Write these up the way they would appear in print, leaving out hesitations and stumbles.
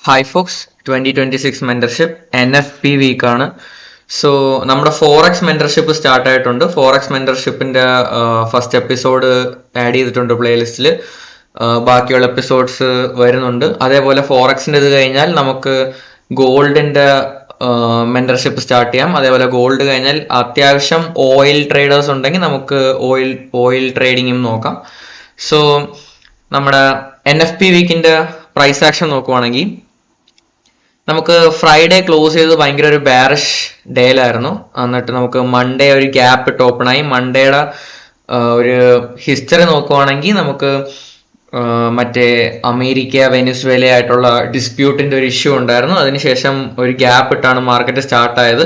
Hi folks 2026 mentorship NFP വീക്കാണ്. So നമ്മുടെ forex mentorship start ആയിട്ടുണ്ട്. ഫോറക്സ് മെന്റർഷിപ്പിന്റെ ഫസ്റ്റ് എപ്പിസോഡ് ആഡ് ചെയ്തിട്ടുണ്ട് പ്ലേലിസ്റ്റിൽ. ബാക്കിയുള്ള എപ്പിസോഡ്സ് വരുന്നുണ്ട്. അതേപോലെ ഫോറക്സിന്റെ ഇത് കഴിഞ്ഞാൽ നമുക്ക് ഗോൾഡിന്റെ മെന്റർഷിപ്പ് സ്റ്റാർട്ട് ചെയ്യാം. അതേപോലെ ഗോൾഡ് കഴിഞ്ഞാൽ അത്യാവശ്യം ഓയിൽ ട്രേഡേഴ്സ് ഉണ്ടെങ്കിൽ നമുക്ക് ഓയിൽ ട്രേഡിങ്ങും നോക്കാം. സോ നമ്മുടെ NFP വീക്കിന്റെ പ്രൈസ് ആക്ഷൻ നോക്കുവാണെങ്കിൽ നമുക്ക് ഫ്രൈഡേ ക്ലോസ് ചെയ്ത് ഭയങ്കര ഒരു ബാരിഷ് ഡേയിലായിരുന്നു. എന്നിട്ട് നമുക്ക് മൺഡേ ഒരു ഗ്യാപ്പ് ഇട്ട് ഓപ്പൺ ആയി. മൺഡേയുടെ ഒരു ഹിസ്റ്ററി നോക്കുവാണെങ്കിൽ നമുക്ക് മറ്റേ അമേരിക്ക വെനിസ്വേല ആയിട്ടുള്ള ഡിസ്പ്യൂട്ടിന്റെ ഒരു ഇഷ്യൂ ഉണ്ടായിരുന്നു. അതിനുശേഷം ഒരു ഗ്യാപ്പ് ഇട്ടാണ് മാർക്കറ്റ് സ്റ്റാർട്ട് ആയത്.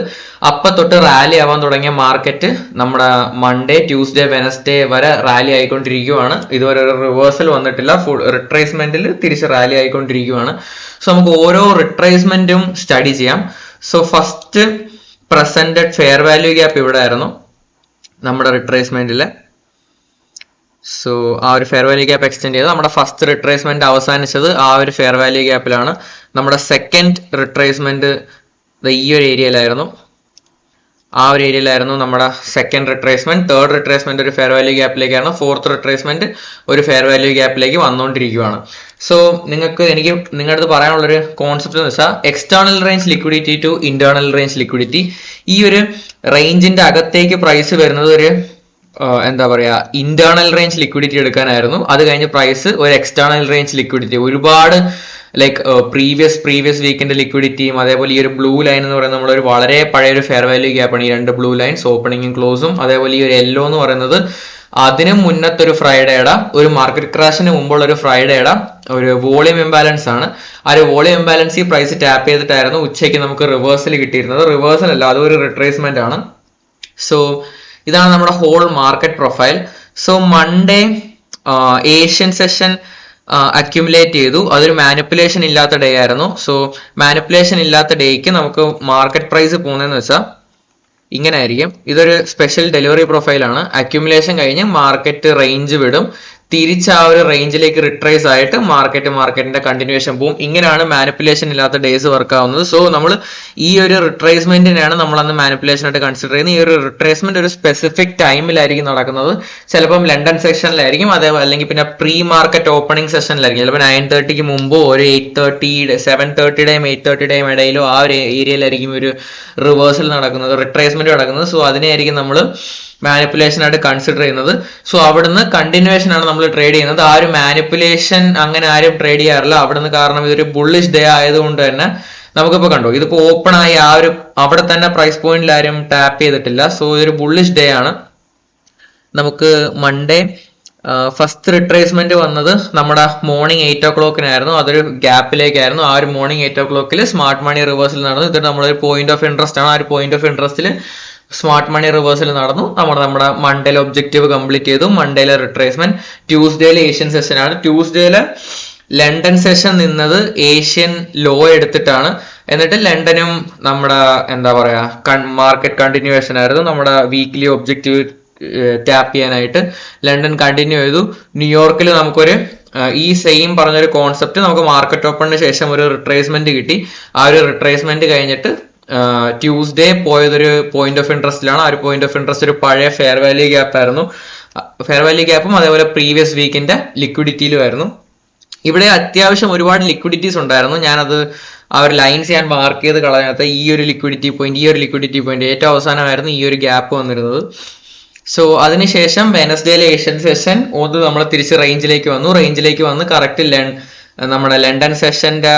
അപ്പൊ തൊട്ട് റാലി ആവാൻ തുടങ്ങിയ മാർക്കറ്റ് നമ്മുടെ മൺഡേ, ട്യൂസ്ഡേ, വെനസ്ഡേ വരെ റാലി ആയിക്കൊണ്ടിരിക്കുകയാണ്. ഇതുവരെ ഒരു റിവേഴ്സൽ വന്നിട്ടില്ല. ഫുൾ റിട്രേസ്മെന്റിൽ തിരിച്ച് റാലി ആയിക്കൊണ്ടിരിക്കുകയാണ്. സോ നമുക്ക് ഓരോ റിട്രേസ്മെന്റും സ്റ്റഡി ചെയ്യാം. So first presented fair value gap ഇവിടെ ആയിരുന്നു നമ്മുടെ റിട്രേസ്മെന്റില്. സോ ആ ഒരു ഫെയർ വാല്യൂ ഗ്യാപ്പ് എക്സ്റ്റെൻഡ് ചെയ്ത് നമ്മുടെ ഫസ്റ്റ് റിട്രേസ്മെന്റ് അവസാനിച്ചത് ആ ഒരു ഫെയർ വാല്യൂ ഗ്യാപ്പിലാണ്. നമ്മുടെ സെക്കൻഡ് റിട്രേസ്മെന്റ് ഈ ഒരു ഏരിയയിലായിരുന്നു. ആ ഒരു ഏരിയയിലായിരുന്നു നമ്മുടെ സെക്കൻഡ് റിട്രേസ്മെന്റ്. തേർഡ് റിട്രേസ്മെന്റ് ഒരു ഫെയർ വാല്യൂ ഗ്യാപ്പിലേക്കാണ്. ഫോർത്ത് റിട്രേസ്മെന്റ് ഒരു ഫെയർ വാല്യൂ ഗ്യാപ്പിലേക്ക് വന്നുകൊണ്ടിരിക്കുകയാണ്. സോ എനിക്ക് നിങ്ങളുടെ അടുത്ത് പറയാനുള്ളൊരു കോൺസെപ്റ്റ് എന്ന് വെച്ചാൽ external range liquidity to internal range liquidity. ഈ ഒരു റേഞ്ചിന്റെ അകത്തേക്ക് പ്രൈസ് വരുന്നത് ഒരു എന്താ പറയാ ഇന്റേണൽ റേഞ്ച് ലിക്വിഡിറ്റി എടുക്കാനായിരുന്നു. അത് കഴിഞ്ഞ് പ്രൈസ് ഒരു എക്സ്റ്റേണൽ റേഞ്ച് ലിക്വിഡിറ്റി ഒരുപാട് ലൈക്ക് പ്രീവിയസ് വീക്കിന്റെ ലിക്വിഡിറ്റിയും അതേപോലെ ഈ ഒരു ബ്ലൂ ലൈൻ എന്ന് പറയുന്നത് നമ്മളൊരു വളരെ പഴയ ഒരു ഫെയർ വാല്യൂ ഗ്യാപ്പാണ്. ഈ രണ്ട് ബ്ലൂ ലൈൻസ് ഓപ്പണിംഗും ക്ലോസും. അതേപോലെ ഈ ഒരു യെല്ലോ എന്ന് പറയുന്നത് അതിന് മുന്നത്തെ ഒരു ഫ്രൈഡേയുടെ ഒരു മാർക്കറ്റ് ക്രാഷിന് മുമ്പുള്ള ഒരു ഫ്രൈഡേയുടെ ഒരു വോളിയം ഇംബാലൻസ് ആണ്. ആ ഒരു വോളിയം ഇംബാലൻസ് ഈ പ്രൈസ് ടാപ്പ് ചെയ്തിട്ടായിരുന്നു ഉച്ചയ്ക്ക് നമുക്ക് റിവേഴ്സൽ കിട്ടിയിരുന്നത്. റിവേഴ്സൽ അല്ല, അതൊരു റിട്രേസ്മെന്റ് ആണ്. സോ ഇതാണ് നമ്മുടെ whole market profile. So Monday Asian session accumulate ചെയ്തു. അതൊരു മാനിപ്പുലേഷൻ ഇല്ലാത്ത ഡേ ആയിരുന്നു. സോ മാനിപ്പുലേഷൻ ഇല്ലാത്ത ഡേക്ക് നമുക്ക് മാർക്കറ്റ് പ്രൈസ് പോകുന്നതെന്ന് വെച്ചാൽ ഇങ്ങനെ ആയിരിക്കും. ഇതൊരു സ്പെഷ്യൽ ഡെലിവറി പ്രൊഫൈലാണ്. അക്യുമുലേഷൻ കഴിഞ്ഞ് മാർക്കറ്റ് റേഞ്ച് വിടും. തിരിച്ച് ആ ഒരു റേഞ്ചിലേക്ക് റിട്രേസ് ആയിട്ട് മാർക്കറ്റിന്റെ കണ്ടിന്യൂവേഷൻ പോകും. ഇങ്ങനെയാണ് മാനിപ്പുലേഷൻ ഇല്ലാത്ത ഡേയ്സ് വർക്ക് ആവുന്നത്. സോ നമ്മൾ ഈ ഒരു റിട്രേസ്മെന്റിനെയാണ് നമ്മൾ അന്ന് മാനിപ്പുലേഷൻ ആയിട്ട് കൺസിഡർ ചെയ്യുന്നത്. ഈ ഒരു റിട്രേസ്മെന്റ് ഒരു സ്പെസിഫിക് ടൈമിലായിരിക്കും നടക്കുന്നത്. ചിലപ്പം ലണ്ടൻ സെഷനിലായിരിക്കും, അതേപോലെ അല്ലെങ്കിൽ പിന്നെ പ്രീ മാർക്കറ്റ് ഓപ്പണിംഗ് സെഷനിലായിരിക്കും. ചിലപ്പോൾ 9:30 മുമ്പോ ഒരു 8:30 7:30 8:30 ഇടയിലോ ആ ഒരു ഏരിയയിലായിരിക്കും ഒരു റിവേഴ്സൽ നടക്കുന്നത്, റിട്രേസ്മെന്റ് നടക്കുന്നത്. സോ അതിനെയായിരിക്കും നമ്മൾ മാനിപ്പുലേഷൻ ആയിട്ട് കൺസിഡർ ചെയ്യുന്നത്. സോ അവിടുന്ന് കണ്ടിന്യൂവേഷൻ ആണ് നമ്മൾ ട്രേഡ് ചെയ്യുന്നത്. ആ ഒരു മാനിപ്പുലേഷൻ അങ്ങനെ ആരും ട്രേഡ് ചെയ്യാറില്ല അവിടുന്ന്. കാരണം ഇതൊരു ബുള്ളിഷ് ഡേ ആയതുകൊണ്ട് തന്നെ നമുക്കിപ്പോ കണ്ടോ, ഇതിപ്പോ ഓപ്പൺ ആയി ആ ഒരു അവിടെ തന്നെ പ്രൈസ് പോയിന്റിൽ ആരും ടാപ്പ് ചെയ്തിട്ടില്ല. സോ ഇതൊരു ബുള്ളിഷ് ഡേ ആണ്. നമുക്ക് മൺഡേ ഫസ്റ്റ് റിട്രേസ്മെന്റ് വന്നത് നമ്മുടെ മോർണിംഗ് 8 o'clock അതൊരു ഗ്യാപ്പിലേക്കായിരുന്നു. ആ ഒരു morning 8 o'clock smart money reversal നടന്നു. ഇത് നമ്മളൊരു പോയിന്റ് ഓഫ് ഇൻട്രസ്റ്റ് ആണ്. ആ ഒരു പോയിന്റ് ഓഫ് ഇൻട്രസ്റ്റിൽ സ്മാർട്ട് മണി റിവേഴ്സൽ നടന്നു. നമ്മുടെ മൺഡേയിലെ ഒബ്ജക്റ്റീവ് കംപ്ലീറ്റ് ചെയ്തു. മൺഡേയിലെ റിട്രേസ്മെന്റ്. ട്യൂസ്ഡേയിലെ ഏഷ്യൻ സെഷൻ ആണ്. ട്യൂസ്ഡേയിലെ ലണ്ടൻ സെഷൻ നിന്നത് ഏഷ്യൻ ലോ എടുത്തിട്ടാണ്. എന്നിട്ട് ലണ്ടനും നമ്മുടെ എന്താ പറയാ മാർക്കറ്റ് കണ്ടിന്യൂവേഷൻ ആയിരുന്നു. നമ്മുടെ വീക്ക്ലി ഒബ്ജക്റ്റീവ് ടാപ്പ് ചെയ്യാനായിട്ട് ലണ്ടൻ കണ്ടിന്യൂ ചെയ്തു. ന്യൂയോർക്കിൽ നമുക്കൊരു ഈ സെയിം പറഞ്ഞൊരു കോൺസെപ്റ്റ് നമുക്ക് മാർക്കറ്റ് ഓപ്പണിന് ശേഷം ഒരു റിട്രേസ്മെന്റ് കിട്ടി. ആ ഒരു റിട്രേസ്മെന്റ് കഴിഞ്ഞിട്ട് ട്യൂസ്ഡേ പോയതൊരു പോയിന്റ് ഓഫ് ഇൻട്രസ്റ്റിലാണ്. ആ ഒരു പോയിന്റ് ഓഫ് ഇൻട്രസ്റ്റ് ഒരു പഴയ ഫെയർ വാല്യൂ ഗ്യാപ്പ് ആയിരുന്നു. ഫെയർ വാല്യൂ ഗ്യാപ്പും അതേപോലെ പ്രീവിയസ് വീക്കിന്റെ ലിക്വിഡിറ്റിയിലും ആയിരുന്നു. ഇവിടെ അത്യാവശ്യം ഒരുപാട് ലിക്വിഡിറ്റീസ് ഉണ്ടായിരുന്നു. ഞാനത് ആ ഒരു ലൈൻസ് ഞാൻ മാർക്ക് ചെയ്ത് കളയാത്ത ഈ ഒരു ലിക്വിഡിറ്റി പോയിന്റ് ഏറ്റവും അവസാനമായിരുന്നു ഈ ഒരു ഗ്യാപ്പ് വന്നിരുന്നത്. സോ അതിനുശേഷം വെനസ്ഡേയിലെ ഏഷ്യൻ സെഷൻ ഒന്ന് നമ്മൾ തിരിച്ച് റേഞ്ചിലേക്ക് വന്ന് കറക്റ്റ് നമ്മുടെ ലണ്ടൻ സെഷന്റെ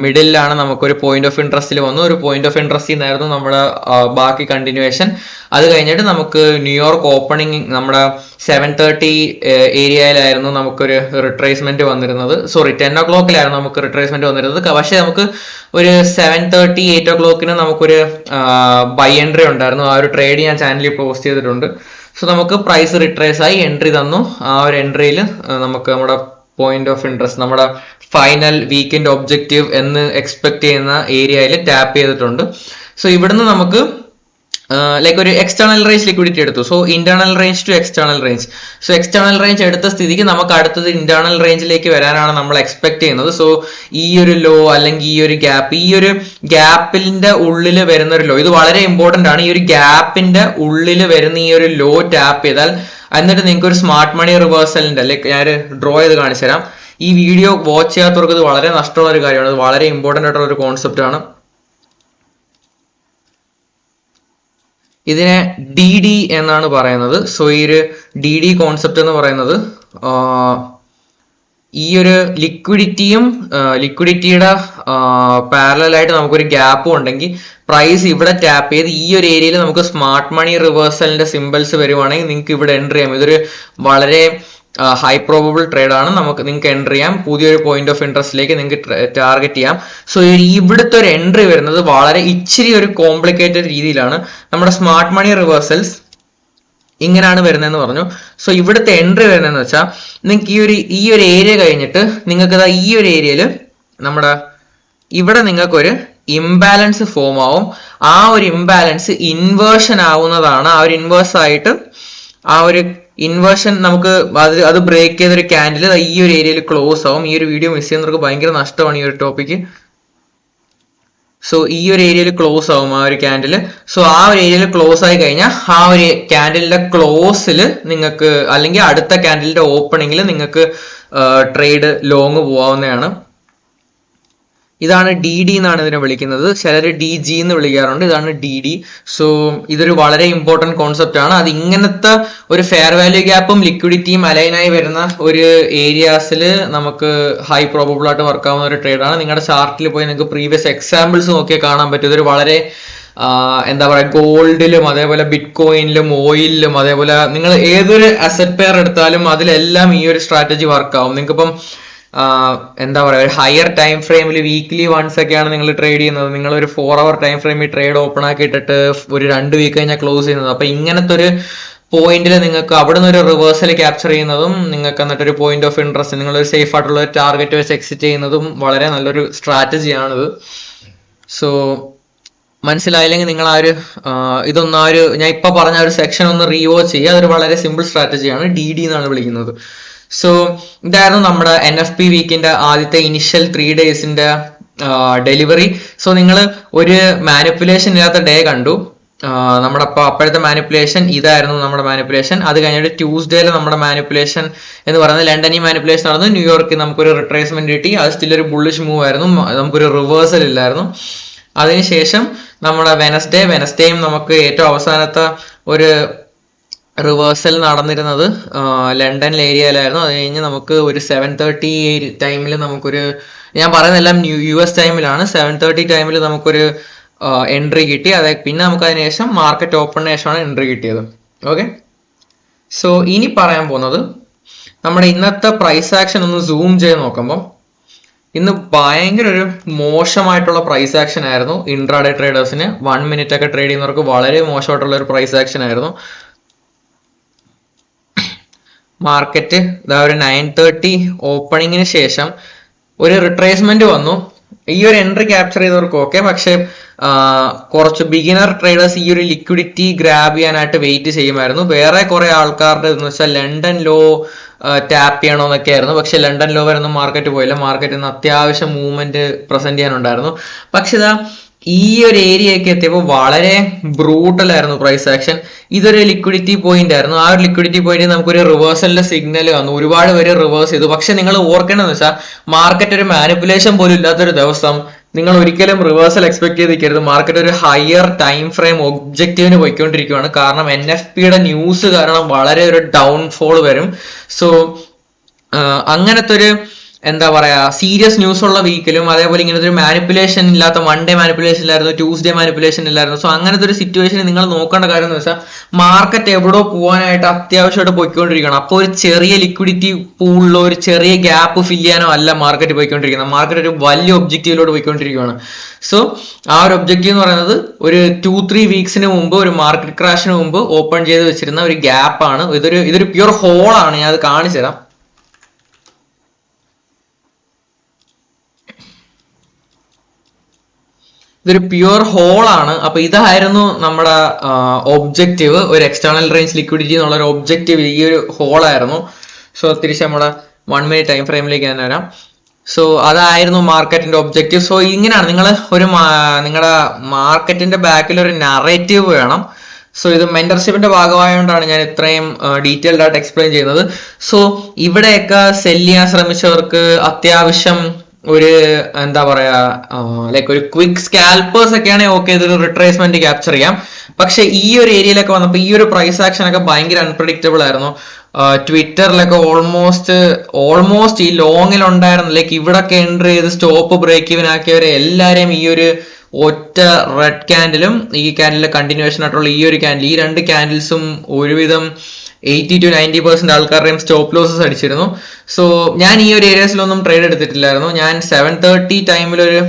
മിഡിലാണ് നമുക്കൊരു പോയിന്റ് ഓഫ് ഇൻട്രസ്റ്റിൽ വന്നു. ഒരു പോയിന്റ് ഓഫ് ഇൻട്രസ്റ്റിൽ നിന്നായിരുന്നു നമ്മുടെ ബാക്കി കണ്ടിന്യൂവേഷൻ. അത് കഴിഞ്ഞിട്ട് നമുക്ക് ന്യൂയോർക്ക് ഓപ്പണിംഗ് നമ്മുടെ 7:30 ഏരിയയിലായിരുന്നു നമുക്കൊരു റിട്രേസ്മെന്റ് വന്നിരുന്നത്. 10 o'clock നമുക്ക് റിട്രേസ്മെന്റ് വന്നിരുന്നത്. പക്ഷെ നമുക്ക് ഒരു 7:30 8 o'clock നമുക്കൊരു ബൈ എൻട്രി ഉണ്ടായിരുന്നു. ആ ഒരു ട്രേഡ് ഞാൻ ചാനലിൽ പോസ്റ്റ് ചെയ്തിട്ടുണ്ട്. സോ നമുക്ക് പ്രൈസ് റിട്രേസ് ആയി എൻട്രി തന്നു. ആ ഒരു എൻട്രിയിൽ നമുക്ക് നമ്മുടെ പോയിന്റ് ഓഫ് ഇൻട്രസ്റ്റ് നമ്മുടെ ഫൈനൽ വീക്കിന്റെ ഒബ്ജക്റ്റീവ് എന്ന് എക്സ്പെക്ട് ചെയ്യുന്ന ഏരിയയിൽ ടാപ്പ് ചെയ്തിട്ടുണ്ട്. സോ ഇവിടുന്ന് നമുക്ക് ലൈക്ക് ഒരു എക്സ്റ്റേണൽ റേഞ്ച് ലിക്വിഡിറ്റി എടുത്തു. So internal range to external range. So external range എടുത്ത സ്ഥിതിക്ക് നമുക്ക് അടുത്തത് ഇന്റേണൽ റേഞ്ചിലേക്ക് വരാനാണ് നമ്മൾ എക്സ്പെക്ട് ചെയ്യുന്നത്. സോ ഈ ഒരു ലോ അല്ലെങ്കിൽ ഈ ഒരു ഗ്യാപ്പിന്റെ ഉള്ളിൽ വരുന്ന ഒരു ലോ, ഇത് വളരെ ഇമ്പോർട്ടന്റ് ആണ്. ഈ ഒരു ഗ്യാപ്പിന്റെ ഉള്ളിൽ വരുന്ന ഈ ഒരു ലോ ടാപ്പ് ചെയ്താൽ എന്നിട്ട് നിങ്ങൾക്ക് ഒരു സ്മാർട്ട് മണി റിവേഴ്സലിന്റെ ലൈക്ക് ഞാൻ ഡ്രോ ചെയ്ത് കാണിച്ചു തരാം. ഈ വീഡിയോ വാച്ച് ചെയ്യാത്തവർക്ക് ഇത് വളരെ നഷ്ടമുള്ള ഒരു കാര്യമാണ്. ഇത് വളരെ ഇമ്പോർട്ടന്റ് ആയിട്ടുള്ള ഒരു കോൺസെപ്റ്റ് ആണ്. ഇതിനെ DD എന്നാണ് പറയുന്നത്. സോ ഈ ഒരു DD കോൺസെപ്റ്റ് എന്ന് പറയുന്നത് ഈ ഒരു ലിക്വിഡിറ്റിയുടെ പാരലൽ നമുക്കൊരു ഗ്യാപ്പും ഉണ്ടെങ്കിൽ പ്രൈസ് ഇവിടെ ടാപ്പ് ചെയ്ത് ഈ ഒരു ഏരിയയിൽ നമുക്ക് സ്മാർട്ട് മണി റിവേഴ്സലിന്റെ സിമ്പിൾസ് വരുവാണെങ്കിൽ നിങ്ങൾക്ക് ഇവിടെ എൻട്രി ചെയ്യാം. ഇതൊരു വളരെ ഹൈ പ്രോബബിൾ ട്രേഡ് ആണ്. നിങ്ങൾക്ക് എൻട്രി ചെയ്യാം. പുതിയൊരു പോയിന്റ് ഓഫ് ഇൻട്രസ്റ്റിലേക്ക് നിങ്ങൾക്ക് ടാർഗറ്റ് ചെയ്യാം. സോ ഇവിടുത്തെ ഒരു എൻട്രി വരുന്നത് വളരെ ഇച്ചിരി ഒരു കോംപ്ലിക്കേറ്റഡ് രീതിയിലാണ്. നമ്മുടെ സ്മാർട്ട് മണി റിവേഴ്സൽസ് ഇങ്ങനെയാണ് വരുന്നതെന്ന് പറഞ്ഞു. സോ ഇവിടുത്തെ എൻട്രി വരുന്നതെന്ന് വെച്ചാൽ നിങ്ങൾക്ക് ഈ ഒരു ഏരിയ കഴിഞ്ഞിട്ട് നിങ്ങൾക്ക് ഈ ഒരു ഏരിയയിൽ ഇവിടെ നിങ്ങൾക്കൊരു ഇംബാലൻസ് ഫോം ആവും. ആ ഒരു ഇംബാലൻസ് ഇൻവേർഷൻ ആവുന്നതാണ്. ആ ഒരു ഇൻവേഴ്സ് ആയിട്ട് ആ ഒരു ഇൻവേർഷൻ നമുക്ക് അത് ബ്രേക്ക് ചെയ്തൊരു ക്യാൻഡിൽ ഈ ഒരു ഏരിയയിൽ ക്ലോസ് ആവും. ഈ ഒരു വീഡിയോ മിസ് ചെയ്യുന്നവർക്ക് ഭയങ്കര നഷ്ടമാണ് ഈ ഒരു ടോപ്പിക്ക്. സോ ഈ ഒരു ഏരിയയിൽ ക്ലോസ് ആവും ആ ഒരു ക്യാൻഡിൽ. സോ ആ ഒരു ഏരിയയിൽ ക്ലോസ് ആയി കഴിഞ്ഞാൽ ആ ഒരു ക്യാൻഡിലിന്റെ ക്ലോസിൽ നിങ്ങൾക്ക് അല്ലെങ്കിൽ അടുത്ത ക്യാൻഡിലിന്റെ ഓപ്പണിങ്ങിൽ നിങ്ങൾക്ക് ട്രേഡ് ലോങ് പോവാവുന്നതാണ്. ഇതാണ് DD എന്നാണ് ഇതിനെ വിളിക്കുന്നത്. ചിലർ DG എന്ന് വിളിക്കാറുണ്ട്. ഇതാണ് DD. സോ ഇതൊരു വളരെ ഇമ്പോർട്ടന്റ് കോൺസെപ്റ്റ് ആണ്. അത് ഇങ്ങനത്തെ ഒരു ഫെയർ വാല്യൂ ഗ്യാപ്പും ലിക്വിഡിറ്റിയും അലൈനായി വരുന്ന ഒരു ഏരിയാസിൽ നമുക്ക് ഹൈ പ്രോബബിൾ ആയിട്ട് വർക്ക് ആവുന്ന ഒരു ട്രേഡാണ്. നിങ്ങളുടെ ചാർട്ടിൽ പോയി നിങ്ങൾക്ക് പ്രീവിയസ് എക്സാമ്പിൾസ് നോക്കിയാൽ കാണാൻ പറ്റും. ഇതൊരു വളരെ എന്താ പറയുക, ഗോൾഡിലും അതേപോലെ ബിറ്റ് കോയിനിലും ഓയിലിലും അതേപോലെ നിങ്ങൾ ഏതൊരു അസറ്റ് പെയർ എടുത്താലും അതിലെല്ലാം ഈ ഒരു സ്ട്രാറ്റജി വർക്ക് ആവും. നിങ്ങൾക്കിപ്പം എന്താ പറയുക, ഒരു ഹയർ ടൈം ഫ്രെയിമിൽ വീക്ക്ലി വൺസ് ഒക്കെയാണ് നിങ്ങൾ ട്രേഡ് ചെയ്യുന്നത്. നിങ്ങൾ ഒരു 4 hour ടൈം ഫ്രെയിമിൽ ട്രേഡ് ഓപ്പൺ ആക്കി ഇട്ടിട്ട് ഒരു 2 week കഴിഞ്ഞാൽ ക്ലോസ് ചെയ്യുന്നത്. അപ്പൊ ഇങ്ങനത്തെ ഒരു പോയിന്റിൽ നിങ്ങൾക്ക് അവിടെ നിന്ന് ഒരു റിവേഴ്സൽ ക്യാപ്ചർ ചെയ്യുന്നതും നിങ്ങൾക്ക് എന്നിട്ട് ഒരു പോയിന്റ് ഓഫ് ഇൻട്രസ്റ്റ് നിങ്ങളൊരു സേഫ് ആയിട്ടുള്ള ഒരു ടാർഗറ്റ് വെച്ച് എക്സിറ്റ് ചെയ്യുന്നതും വളരെ നല്ലൊരു സ്ട്രാറ്റജിയാണിത്. സോ മനസ്സിലായില്ലെങ്കിൽ നിങ്ങൾ ഞാൻ ഇപ്പൊ പറഞ്ഞ ഒരു സെക്ഷൻ ഒന്ന് റീവാച്ച് ചെയ്യുക. അതൊരു വളരെ സിമ്പിൾ സ്ട്രാറ്റജിയാണ്. DD എന്നാണ് വിളിക്കുന്നത്. സോ ഇതായിരുന്നു നമ്മുടെ NFP വീക്കിന്റെ ആദ്യത്തെ ഇനിഷ്യൽ 3 daysന്റെ ഡെലിവറി. സോ നിങ്ങൾ ഒരു മാനിപ്പുലേഷൻ ഇല്ലാത്ത ഡേ കണ്ടു. നമ്മുടെ അപ്പോഴത്തെ മാനിപ്പുലേഷൻ ഇതായിരുന്നു നമ്മുടെ മാനിപ്പുലേഷൻ. അത് കഴിഞ്ഞിട്ട് ട്യൂസ്ഡേയിൽ നമ്മുടെ മാനിപ്പുലേഷൻ എന്ന് പറയുന്നത് ലണ്ടനിൽ മാനിപ്പുലേഷൻ നടന്നു. ന്യൂയോർക്കിൽ നമുക്കൊരു റിട്രേസ്മെന്റ് കിട്ടി. അത് സ്റ്റിൽ ഒരു ബുള്ളിഷ് മൂവ് ആയിരുന്നു. നമുക്കൊരു റിവേഴ്സൽ ഇല്ലായിരുന്നു. അതിനുശേഷം നമ്മുടെ വെനസ്ഡേയും നമുക്ക് ഏറ്റവും അവസാനത്തെ ഒരു റിവേഴ്സൽ നടന്നിരുന്നത് ലണ്ടൻ ഏരിയയിലായിരുന്നു. അത് കഴിഞ്ഞ് നമുക്ക് ഒരു 7:30 ടൈമിൽ നമുക്കൊരു, ഞാൻ പറയുന്നതെല്ലാം US ടൈമിലാണ്, 7:30 ടൈമിൽ നമുക്കൊരു എൻട്രി കിട്ടി. പിന്നെ നമുക്ക് അതിനുശേഷം മാർക്കറ്റ് ഓപ്പണിന് ശേഷമാണ് എൻട്രി കിട്ടിയത്. ഓക്കെ, സോ ഇനി പറയാൻ പോകുന്നത് നമ്മുടെ ഇന്നത്തെ പ്രൈസ് ആക്ഷൻ ഒന്ന് സൂം ചെയ്ത് നോക്കുമ്പോൾ ഇന്ന് ഭയങ്കര ഒരു മോശമായിട്ടുള്ള പ്രൈസ് ആക്ഷൻ ആയിരുന്നു ഇൻട്രാഡേ ട്രേഡേഴ്സിന്. 1 minute ഒക്കെ ട്രേഡ് ചെയ്യുന്നവർക്ക് വളരെ മോശമായിട്ടുള്ള ഒരു പ്രൈസ് ആക്ഷൻ ആയിരുന്നു. മാർക്കറ്റ് ഒരു 9:30 ഓപ്പണിങ്ങിന് ശേഷം ഒരു റിട്രേസ്മെന്റ് വന്നു. ഈ ഒരു എൻട്രി ക്യാപ്ചർ ചെയ്തവർക്ക് ഓക്കെ, പക്ഷെ കുറച്ച് ബിഗിനർ ട്രേഡേഴ്സ് ഈ ഒരു ലിക്വിഡിറ്റി ഗ്രാബ് ചെയ്യാനായിട്ട് വെയിറ്റ് ചെയ്യുമായിരുന്നു. വേറെ കുറെ ആൾക്കാരുടെ എന്ന് വെച്ചാൽ ലണ്ടൻ ലോ ടാപ്പ് ചെയ്യണമെന്നൊക്കെ ആയിരുന്നു. പക്ഷെ ലണ്ടൻ ലോ വരെ മാർക്കറ്റ് പോയില്ല. മാർക്കറ്റിൽ നിന്ന് അത്യാവശ്യം മൂവ്മെന്റ് പ്രസന്റ് ചെയ്യാനുണ്ടായിരുന്നു. പക്ഷെ ഈ ഒരു ഏരിയയൊക്കെ എത്തിയപ്പോൾ വളരെ ബ്രൂട്ടൽ ആയിരുന്നു പ്രൈസ് ആക്ഷൻ. ഇതൊരു ലിക്വിഡിറ്റി പോയിന്റ് ആയിരുന്നു. ആ ഒരു ലിക്വിഡിറ്റി പോയിന്റ് നമുക്കൊരു റിവേഴ്സലിന്റെ സിഗ്നൽ വന്നു. ഒരുപാട് പേര് റിവേഴ്സ് ചെയ്തു. പക്ഷെ നിങ്ങൾ ഓർക്കേണ്ടതെന്ന് വെച്ചാൽ മാർക്കറ്റ് ഒരു മാനിപ്പുലേഷൻ പോലും ഇല്ലാത്തൊരു ദിവസം നിങ്ങൾ ഒരിക്കലും റിവേഴ്സൽ എക്സ്പെക്ട് ചെയ്തിരിക്കരുത്. മാർക്കറ്റ് ഒരു ഹയർ ടൈം ഫ്രെയിം ഒബ്ജക്റ്റീവിന് പോയിക്കൊണ്ടിരിക്കുകയാണ്. കാരണം NFPയുടെ ന്യൂസ് കാരണം വളരെ ഒരു ഡൗൺഫോൾ വരും. സോ അങ്ങനത്തെ ഒരു എന്താ പറയാ സീരിയസ് ന്യൂസ് ഉള്ള വീക്കിലും അതേപോലെ ഇങ്ങനത്തെ ഒരു മാനിപ്പുലേഷൻ ഇല്ലാത്ത മൺഡേ മാനിപ്പുലേഷൻ ഇല്ലായിരുന്നു, ട്യൂസ്ഡേ മാനിപ്പുലേഷൻ ഇല്ലായിരുന്നു. സോ അങ്ങനത്തെ ഒരു സിറ്റുവേഷനിൽ നിങ്ങൾ നോക്കേണ്ട കാര്യം എന്ന് വെച്ചാൽ മാർക്കറ്റ് എവിടോ പോകാനായിട്ട് അത്യാവശ്യമായിട്ട് പോയിക്കൊണ്ടിരിക്കുകയാണ്. അപ്പോൾ ഒരു ചെറിയ ലിക്വിഡിറ്റി പൂളിലോ ഒരു ചെറിയ ഗ്യാപ്പ് ഫില്ല് ചെയ്യാനോ അല്ല മാർക്കറ്റ് പോയിക്കൊണ്ടിരിക്കുന്നത്. മാർക്കറ്റ് ഒരു വലിയ ഒബ്ജക്റ്റീവിലോട്ട് പോയിക്കൊണ്ടിരിക്കുകയാണ്. സോ ആ ഒരു ഒബ്ജക്റ്റീവ് എന്ന് പറയുന്നത് ഒരു 2-3 വീക്സിന് മുമ്പ് ഒരു മാർക്കറ്റ് ക്രാഷിന് മുമ്പ് ഓപ്പൺ ചെയ്ത് വെച്ചിരുന്ന ഒരു ഗ്യാപ്പാണ്. ഇതൊരു പ്യുവർ ഹോളാണ്. ഞാൻ അത് കാണിച്ചു തരാം. ഇതൊരു പ്യുവർ ഹോൾ ആണ്. അപ്പൊ ഇതായിരുന്നു നമ്മുടെ ഒബ്ജക്റ്റീവ്, ഒരു എക്സ്റ്റേണൽ റേഞ്ച് ലിക്വിഡിറ്റി എന്നുള്ള ഒരു ഒബ്ജക്റ്റീവ് ഈ ഒരു ഹോൾ ആയിരുന്നു. സോ തിരിച്ച് നമ്മുടെ 1 മിനിറ്റ് ടൈം ഫ്രെയിമിലേക്ക് തന്നെ വരാം. സോ അതായിരുന്നു മാർക്കറ്റിന്റെ ഒബ്ജക്റ്റീവ്. സോ ഇങ്ങനെയാണ് നിങ്ങൾ ഒരു നിങ്ങളുടെ മാർക്കറ്റിന്റെ ബാക്കിൽ ഒരു നറേറ്റീവ് വേണം. സോ ഇത് മെന്റർഷിപ്പിന്റെ ഭാഗമായതുകൊണ്ടാണ് ഞാൻ ഇത്രയും ഡീറ്റെയിൽഡ് ആയിട്ട് എക്സ്പ്ലെയിൻ ചെയ്യുന്നത്. സോ ഇവിടെയൊക്കെ സെല് ചെയ്യാൻ ശ്രമിച്ചവർക്ക് അത്യാവശ്യം ഒരു എന്താ പറയാ ലൈക്ക് ഒരു ക്വിക്ക് സ്കാൽപ്പേഴ്സ് ഒക്കെ ആണെങ്കിൽ ഓക്കെ, ഇതൊരു റിട്രേസ്മെന്റ് ക്യാപ്ചർ ചെയ്യാം. പക്ഷെ ഈ ഒരു ഏരിയയിലൊക്കെ വന്നപ്പോൾ ഈ ഒരു പ്രൈസ് ആക്ഷൻ ഒക്കെ ഭയങ്കര അൺപ്രഡിക്റ്റബിൾ ആയിരുന്നു. ട്വിറ്ററിലൊക്കെ ഓൾമോസ്റ്റ് ഈ ലോങ്ങിൽ ഉണ്ടായിരുന്നു, ലൈക്ക് ഇവിടൊക്കെ എൻട്രി ചെയ്ത് സ്റ്റോപ്പ് ബ്രേക്ക് ഇവൻ ആക്കിയവരെ എല്ലാരെയും ഈ ഒരു ഒറ്റ റെഡ് ക്യാൻഡിലും ഈ ക്യാൻഡിലെ കണ്ടിന്യൂവേഷൻ ആയിട്ടുള്ള ഈ ഒരു ക്യാൻഡിൽ, ഈ രണ്ട് ക്യാൻഡിൽസും ഒരുവിധം 80 to 90% ആൾക്കാരുടെയും സ്റ്റോപ്പ് ലോസസ് അടിച്ചിരുന്നു. സോ ഞാൻ ഈ ഒരു ഏരിയസിലൊന്നും ട്രേഡ് എടുത്തിട്ടില്ലായിരുന്നു. ഞാൻ 7:30 ടൈമിലൊരു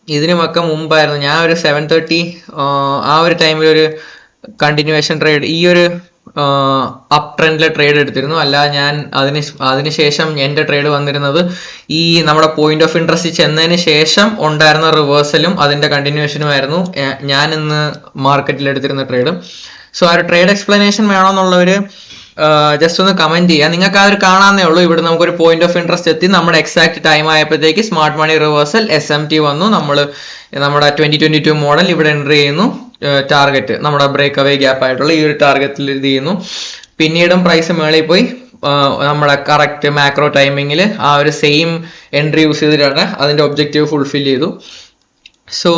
ഇതിനുമൊക്കെ മുമ്പായിരുന്നു, ഞാൻ ഒരു 7:30 ആ ഒരു ടൈമിലൊരു കണ്ടിന്യൂവേഷൻ ട്രേഡ് ഈ ഒരു അപ് ട്രെൻഡിലെ ട്രേഡ് എടുത്തിരുന്നു. അല്ല ഞാൻ അതിനുശേഷം എൻ്റെ ട്രേഡ് വന്നിരുന്നത് ഈ നമ്മുടെ പോയിന്റ് ഓഫ് ഇൻട്രസ്റ്റ് ചെന്നതിന് ശേഷം ഉണ്ടായിരുന്ന റിവേഴ്സലും അതിന്റെ കണ്ടിന്യൂവേഷനുമായിരുന്നു ഞാൻ ഇന്ന് മാർക്കറ്റിൽ എടുത്തിരുന്ന ട്രേഡ്. സോ ആ ഒരു ട്രേഡ് എക്സ്പ്ലനേഷൻ വേണമെന്നുള്ളവര് ജസ്റ്റ് ഒന്ന് കമന്റ് ചെയ്യുക. നിങ്ങൾക്ക് ആ ഒരു കാണാന്നേ ഉള്ളൂ. ഇവിടെ നമുക്കൊരു പോയിന്റ് ഓഫ് ഇൻട്രസ്റ്റ് എത്തി, നമ്മുടെ എക്സാക്ട് ടൈം ആയപ്പോഴത്തേക്ക് സ്മാർട്ട് മണി റിവേഴ്സൽ SMT വന്നു. നമ്മുടെ 2022 മോഡൽ ഇവിടെ എൻട്രി ചെയ്യുന്നു. ടാർഗറ്റ് നമ്മുടെ ബ്രേക്ക് അവേ ഗ്യാപ്പ് ആയിട്ടുള്ള ഈ ഒരു ടാർഗറ്റിൽ ഇത് ചെയ്യുന്നു. പിന്നീടും പ്രൈസ് മേളിൽ പോയി നമ്മുടെ കറക്റ്റ് മാക്രോ ടൈമിങ്ങിൽ ആ ഒരു സെയിം എൻട്രി യൂസ് ചെയ്തിട്ടാണ് അതിന്റെ ഒബ്ജക്റ്റീവ് ഫുൾഫിൽ ചെയ്തു. സോ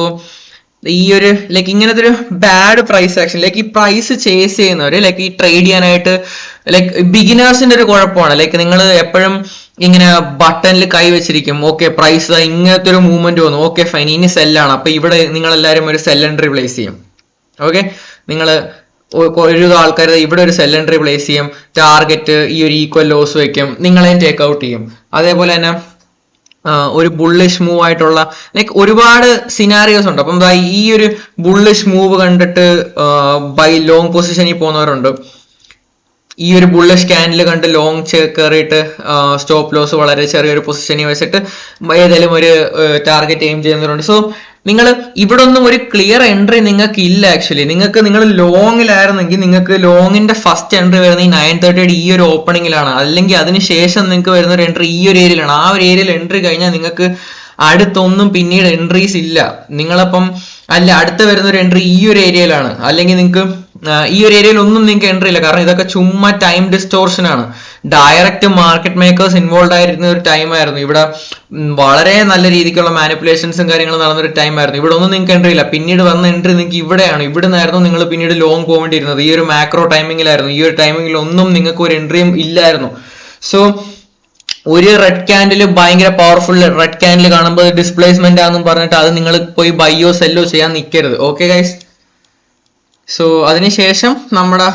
ഈ ഒരു ലൈക്ക് ഇങ്ങനത്തെ ഒരു ബാഡ് പ്രൈസ് ആക്ഷൻ, ലൈക്ക് ഈ പ്രൈസ് ചേസ് ചെയ്യുന്നവര് ലൈക്ക് ഈ ട്രേഡ് ചെയ്യാനായിട്ട് ലൈക്ക് ബിഗിനേഴ്സിന്റെ ഒരു കുഴപ്പമാണ്. ലൈക്ക് നിങ്ങൾ എപ്പോഴും ഇങ്ങനെ ബട്ടണിൽ കൈ വെച്ചിരിക്കും, ഓക്കെ പ്രൈസ് ഇങ്ങനത്തെ ഒരു മൂവ്മെന്റ് വന്നു, ഓക്കെ ഫൈൻ ഇനി സെല്ലാണ്, അപ്പൊ ഇവിടെ നിങ്ങൾ എല്ലാവരും ഒരു സെൽ എൻട്രി പ്ലേസ് ചെയ്യും. ഓക്കെ, നിങ്ങൾ ഒരു ആൾക്കാർ ഇവിടെ ഒരു സെൽ എൻട്രി പ്ലേസ് ചെയ്യും, ടാർഗറ്റ് ഈ ഒരു ഈക്വൽ ലോസ് വെക്കും, നിങ്ങളെയും ടേക്ക് ഔട്ട് ചെയ്യും. അതേപോലെ തന്നെ ഒരു ബുള്ളിഷ് മൂവ് ആയിട്ടുള്ള ലൈക്ക് ഒരുപാട് സിനാരിയോസ് ഉണ്ട്. അപ്പം ഈ ഒരു ബുള്ളിഷ് മൂവ് കണ്ടിട്ട് ബൈ ലോങ് പൊസിഷനിൽ പോകുന്നവരുണ്ട്. ഈ ഒരു ബുള്ളിഷ് ക്യാൻഡിൽ കണ്ട് ലോങ് കയറിയിട്ട് സ്റ്റോപ്പ് ലോസ് വളരെ ചെറിയൊരു പൊസിഷനിൽ വെച്ചിട്ട് ഏതെങ്കിലും ഒരു ടാർഗറ്റ് എയിം ചെയ്യുന്നവരുണ്ട്. സോ നിങ്ങൾ ഇവിടെ ഒന്നും ഒരു ക്ലിയർ എൻട്രി നിങ്ങൾക്ക് ഇല്ല. ആക്ച്വലി നിങ്ങൾ ലോങ്ങിലായിരുന്നെങ്കിൽ നിങ്ങൾക്ക് ലോങ്ങിന്റെ ഫസ്റ്റ് എൻട്രി വരുന്നത് ഈ 9:30 ഈ ഒരു ഓപ്പണിംഗിലാണ്, അല്ലെങ്കിൽ അതിനുശേഷം നിങ്ങൾക്ക് വരുന്ന ഒരു എൻട്രി ഈ ഒരു ഏരിയയിലാണ്. ആ ഒരു ഏരിയയിൽ എൻട്രി കഴിഞ്ഞാൽ നിങ്ങൾക്ക് അടുത്തൊന്നും പിന്നീട് എൻട്രീസ് ഇല്ല. നിങ്ങളപ്പം അല്ല അടുത്ത് വരുന്ന ഒരു എൻട്രി ഈ ഒരു ഏരിയയിലാണ്, അല്ലെങ്കിൽ നിങ്ങൾക്ക് ഈ ഒരു ഏരിയയിൽ ഒന്നും നിങ്ങൾക്ക് എൻട്രി ഇല്ല. കാരണം ഇതൊക്കെ ചുമ്മാ ടൈം ഡിസ്റ്റോർഷൻ ആണ്. ഡയറക്റ്റ് മാർക്കറ്റ് മേക്കേഴ്സ് ഇൻവോൾവ് ആയിരുന്ന ഒരു ടൈം ആയിരുന്നു. ഇവിടെ വളരെ നല്ല രീതിക്കുള്ള മാനിപ്പുലേഷൻസും കാര്യങ്ങളും നടന്നൊരു ടൈം ആയിരുന്നു. ഇവിടെ ഒന്നും നിങ്ങൾക്ക് എൻട്രി ഇല്ല. പിന്നീട് വന്ന എൻട്രി നിങ്ങൾക്ക് ഇവിടെയാണ്. ഇവിടെ നിന്നായിരുന്നു നിങ്ങൾ പിന്നീട് ലോങ് പോകേണ്ടിയിരുന്നത്. ഈ ഒരു മാക്രോ ടൈമിങ്ങിലായിരുന്നു. ഈ ഒരു ടൈമിങ്ങിൽ ഒന്നും നിങ്ങൾക്ക് ഒരു എൻട്രിയും ഇല്ലായിരുന്നു. സോ ഒരു റെഡ് ക്യാൻഡിൽ ഭയങ്കര പവർഫുൾ റെഡ് ക്യാൻഡിൽ കാണുമ്പോൾ ഡിസ്പ്ലേസ്മെന്റ് ആണെന്നും പറഞ്ഞിട്ട് അത് നിങ്ങൾ പോയി ബൈയോ സെല്ലോ ചെയ്യാൻ നിൽക്കരുത്. Okay guys. സോ അതിനുശേഷം നമ്മുടെ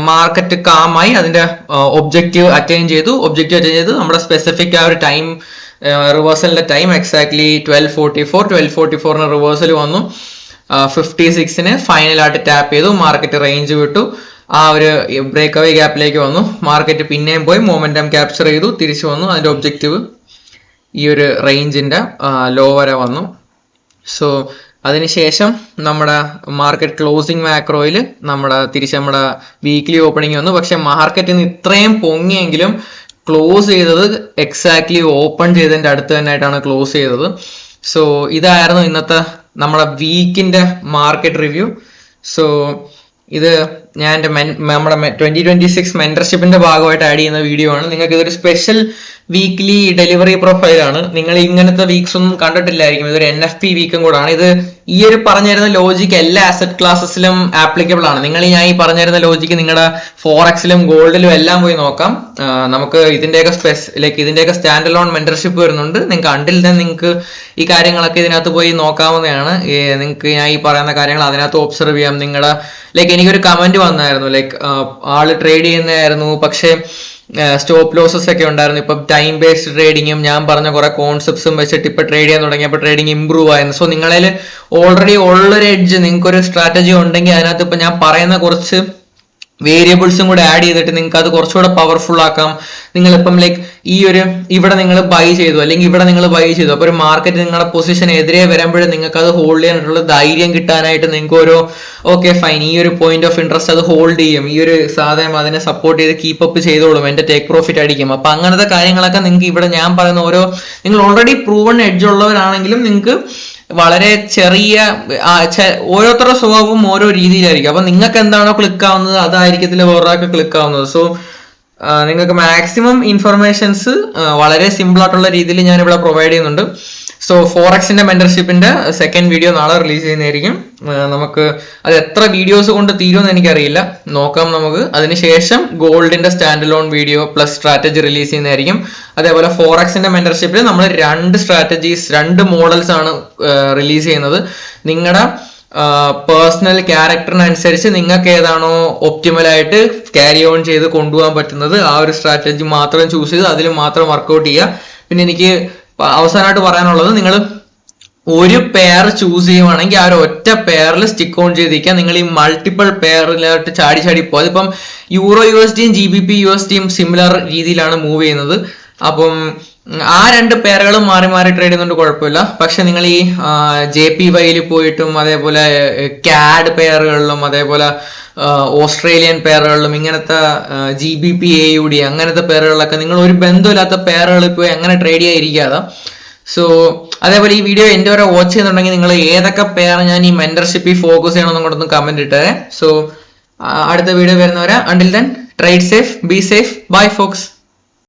മാർക്കറ്റ് കാമായി അതിന്റെ ഒബ്ജക്റ്റീവ് അറ്റൈൻ ചെയ്തു. നമ്മുടെ സ്പെസിഫിക് ആ ഒരു ടൈം റിവേഴ്സലിന്റെ ടൈം എക്സാക്ട്ലി 12:44 റിവേഴ്സൽ വന്നു. 56 ഫൈനലായിട്ട് ടാപ്പ് ചെയ്തു. മാർക്കറ്റ് റേഞ്ച് വിട്ടു. ആ ഒരു ബ്രേക്ക് അവേ ഗ്യാപ്പിലേക്ക് വന്നു. മാർക്കറ്റ് പിന്നെയും പോയി മൊമെന്റം ക്യാപ്ചർ ചെയ്തു, തിരിച്ചു വന്നു. അതിന്റെ ഒബ്ജക്റ്റീവ് ഈ ഒരു റേഞ്ചിന്റെ ലോ വരെ വന്നു. സോ അതിനുശേഷം നമ്മുടെ മാർക്കറ്റ് ക്ലോസിംഗ് മാക്രോയിൽ നമ്മുടെ വീക്ക്ലി ഓപ്പണിംഗ് വന്നു. പക്ഷെ മാർക്കറ്റിന് ഇത്രയും പൊങ്ങിയെങ്കിലും ക്ലോസ് ചെയ്തത് എക്സാക്ട്ലി ഓപ്പൺ ചെയ്തതിന്റെ അടുത്ത് തന്നെയായിട്ടാണ് ക്ലോസ് ചെയ്തത്. സോ ഇതായിരുന്നു ഇന്നത്തെ നമ്മുടെ വീക്കിന്റെ മാർക്കറ്റ് റിവ്യൂ. സോ ഇത് ഞാൻ നമ്മുടെ 2026 മെന്റർഷിപ്പിന്റെ ഭാഗമായിട്ട് ആഡ് ചെയ്യുന്ന വീഡിയോ ആണ്. നിങ്ങൾക്ക് ഇതൊരു സ്പെഷ്യൽ വീക്ക്ലി ഡെലിവറി പ്രൊഫൈലാണ്. നിങ്ങൾ ഇങ്ങനത്തെ വീക്സ് ഒന്നും കണ്ടിട്ടില്ലായിരിക്കും. ഇതൊരു NFP വീക്കും കൂടാണ്. ഇത് ഈ ഒരു പറഞ്ഞിരുന്ന ലോജിക്ക് എല്ലാ അസറ്റ് ക്ലാസ്സസിലും ആപ്ലിക്കബിൾ ആണ്. നിങ്ങൾ ഞാൻ ഈ പറഞ്ഞിരുന്ന ലോജിക്ക് നിങ്ങളുടെ ഫോറക്സിലും ഗോൾഡിലും എല്ലാം പോയി നോക്കാം. നമുക്ക് ഇതിന്റെയൊക്കെ സ്റ്റാൻഡ് അലോൺ മെന്റർഷിപ്പ് വരുന്നുണ്ട്. നിങ്ങൾക്ക് അണ്ടിൽ തന്നെ നിങ്ങൾക്ക് ഈ കാര്യങ്ങളൊക്കെ ഇതിനകത്ത് പോയി നോക്കാവുന്നതാണ്. നിങ്ങൾക്ക് ഞാൻ ഈ പറയുന്ന കാര്യങ്ങൾ അതിനകത്ത് ഒബ്സർവ് ചെയ്യാം. നിങ്ങളുടെ എനിക്കൊരു കമന്റ് വന്നായിരുന്നു, ആള് ട്രേഡ് ചെയ്യുന്നതായിരുന്നു, പക്ഷെ സ്റ്റോപ്പ് ലോസസ് ഒക്കെ ഉണ്ടായിരുന്നു. ഇപ്പൊ ടൈം ബേസ്ഡ് ട്രേഡിങ്ങും ഞാൻ പറഞ്ഞ കുറെ കോൺസെപ്റ്റ്സും വെച്ചിട്ട് ഇപ്പൊ ട്രേഡ് ചെയ്യാൻ തുടങ്ങിയപ്പോൾ ട്രേഡിങ് ഇമ്പ്രൂവ് ആയിരുന്നു. സോ നിങ്ങളിൽ ഓൾറെഡി ഉള്ളൊരു എഡ്ജ്, നിങ്ങൾക്ക് ഒരു സ്ട്രാറ്റജി ഉണ്ടെങ്കിൽ അതിനകത്ത് ഇപ്പൊ ഞാൻ പറയുന്ന കുറച്ച് വേരിയബിൾസും കൂടെ ആഡ് ചെയ്തിട്ട് നിങ്ങൾക്ക് അത് കുറച്ചുകൂടെ പവർഫുൾ ആക്കാം. നിങ്ങളിപ്പം ലൈക്ക് ഇവിടെ നിങ്ങൾ ബൈ ചെയ്തു, അല്ലെങ്കിൽ ഇവിടെ നിങ്ങൾ ബൈ ചെയ്തു, അപ്പൊ ഒരു മാർക്കറ്റ് നിങ്ങളുടെ പൊസിഷൻ എതിരെ വരുമ്പോഴും നിങ്ങൾക്ക് അത് ഹോൾഡ് ചെയ്യാനായിട്ടുള്ള ധൈര്യം കിട്ടാനായിട്ട് നിങ്ങൾക്ക് ഓരോ ഓക്കെ ഫൈൻ, ഈ ഒരു പോയിന്റ് ഓഫ് ഇൻട്രസ്റ്റ് അത് ഹോൾഡ് ചെയ്യും, ഈ ഒരു സാധനം അതിനെ സപ്പോർട്ട് ചെയ്ത് കീപ്പ് അപ്പ് ചെയ്തോളും, എന്റെ ടേക്ക് പ്രോഫിറ്റ് അടിക്കും. അപ്പൊ അങ്ങനത്തെ കാര്യങ്ങളൊക്കെ നിങ്ങൾക്ക് ഇവിടെ ഞാൻ പറയുന്ന നിങ്ങൾ ഓൾറെഡി പ്രൂവൺ എഡ്ജ് ഉള്ളവരാണെങ്കിലും നിങ്ങൾക്ക് വളരെ ചെറിയ ഓരോരുത്തരുടെ സ്വഭാവവും ഓരോ രീതിയിലായിരിക്കും. അപ്പൊ നിങ്ങൾക്ക് എന്താണോ ക്ലിക്ക് ആവുന്നത് അതായിരിക്കത്തില്ല വേറൊരാൾക്ക് ക്ലിക്ക് ആവുന്നത്. സോ നിങ്ങൾക്ക് മാക്സിമം ഇൻഫർമേഷൻസ് വളരെ സിമ്പിൾ ആയിട്ടുള്ള രീതിയിൽ ഞാൻ ഇവിടെ പ്രൊവൈഡ് ചെയ്യുന്നുണ്ട്. സോ ഫോറക്സിന്റെ മെന്റർഷിപ്പിന്റെ സെക്കൻഡ് വീഡിയോ നാളെ റിലീസ് ചെയ്യുന്നതായിരിക്കും. നമുക്ക് അത് എത്ര വീഡിയോസ് കൊണ്ട് തീരുമെന്ന് എനിക്കറിയില്ല, നോക്കാം നമുക്ക്. അതിനുശേഷം ഗോൾഡിന്റെ standalone video plus strategy release ചെയ്യുന്നതായിരിക്കും. അതേപോലെ ഫോറക്സിന്റെ മെന്റർഷിപ്പിൽ നമ്മൾ 2 സ്ട്രാറ്റജീസ് 2 മോഡൽസ് ആണ് റിലീസ് ചെയ്യുന്നത്. നിങ്ങളുടെ പേഴ്സണൽ ക്യാരക്ടറിനനുസരിച്ച് നിങ്ങൾക്ക് ഏതാണോ ഒപ്റ്റിമൽ ആയിട്ട് ക്യാരി ഓൺ ചെയ്ത് കൊണ്ടുപോകാൻ പറ്റുന്നത് ആ ഒരു സ്ട്രാറ്റജി മാത്രം ചൂസ് ചെയ്ത് അതിൽ മാത്രം വർക്ക്ഔട്ട് ചെയ്യുക. പിന്നെ എനിക്ക് അവസാനമായിട്ട് പറയാനുള്ളത്, നിങ്ങൾ ഒരു പെയർ ചൂസ് ചെയ്യുവാണെങ്കിൽ ആ ഒരു ഒറ്റ പെയറിൽ സ്റ്റിക്ക് ഓൺ ചെയ്തിരിക്കുക. നിങ്ങൾ ഈ മൾട്ടിപ്പിൾ പെയറിലോട്ട് ചാടി പോകാതെ. ഇപ്പം യൂറോ USDയും GBP USDയും സിമിലർ രീതിയിലാണ് മൂവ് ചെയ്യുന്നത്. അപ്പം ആ 2 പെയറുകളും മാറി മാറി ട്രേഡ് ചെയ്യുന്നുണ്ട്, കുഴപ്പമില്ല. പക്ഷെ നിങ്ങൾ ഈ JPY പോയിട്ടും അതേപോലെ CAD പെയറുകളിലും അതേപോലെ ഓസ്ട്രേലിയൻ പെയറുകളിലും ഇങ്ങനത്തെ GBP AUD അങ്ങനത്തെ പെയറുകളിലൊക്കെ നിങ്ങൾ ഒരു ബന്ധമില്ലാത്ത പെയറുകളിൽ പോയി അങ്ങനെ ട്രേഡ് ചെയ്യാതിരിക്കാതെ. സോ അതേപോലെ ഈ വീഡിയോ എൻ്റെ വരെ വാച്ച് ചെയ്യുന്നുണ്ടെങ്കിൽ നിങ്ങൾ ഏതൊക്കെ പെയർ ഞാൻ ഈ മെന്റർഷിപ്പിൽ ഫോക്കസ് ചെയ്യണമെന്നും കൂടെ ഒന്ന് കമന്റ് ഇട്ടേ. സോ അടുത്ത വീഡിയോ വരുന്നവരെ until then trade safe, be safe, bye Fox.